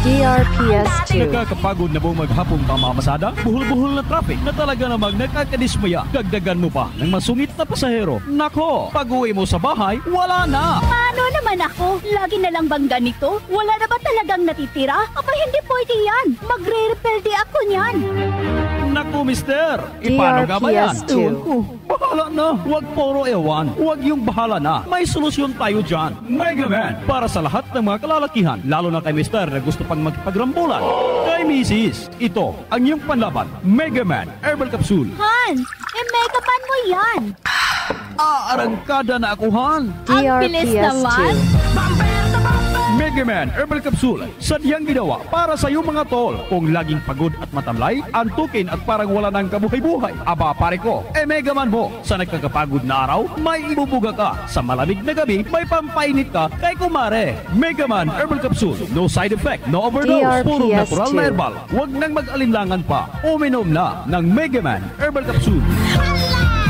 DRPS2. Nakakapagod na buong maghapong pamamasada? Buhol-buhol na traffic na talaga namang nakakadismaya. Dagdagan mo pa ng masungit na pasahero. Nako, pag-uwi mo sa bahay, wala na. Ano naman ako? Lagi na lang bang ganito? Wala na ba talagang natitira? Aba, hindi pwede yan. Magre-repair di ako niyan. Naku, mister. Paano nga ba yan? DRPS2. Ewan ko. Bahala na. Huwag puro ewan. Huwag yung bahala na. May solusyon tayo dyan. Mega Man. Para sa lahat ng mga kalalakihan, lalo na kay mister na gusto pang magpagrambulan. Kay misis, ito ang iyong panlaban. Mega Man Herbal Capsule. Han, mega man mo yan. Arangkada na ako, Han. Ang bilis naman. Mega Man Herbal Capsule, sadyang ginawa para sa iyong mga tol. Kung laging pagod at matamlay, antukin at parang wala ng kabuhay-buhay. Aba, pare ko, Mega Man mo. Sa nagkakapagod na araw, may ibubuga ka. Sa malamig na gabi, may pampainit ka kay kumare. Mega Man Herbal Capsule, no side effect, no overdose, puro natural na herbal. Huwag nang mag-alinlangan pa. Uminom na ng Mega Man Herbal Capsule. Hala!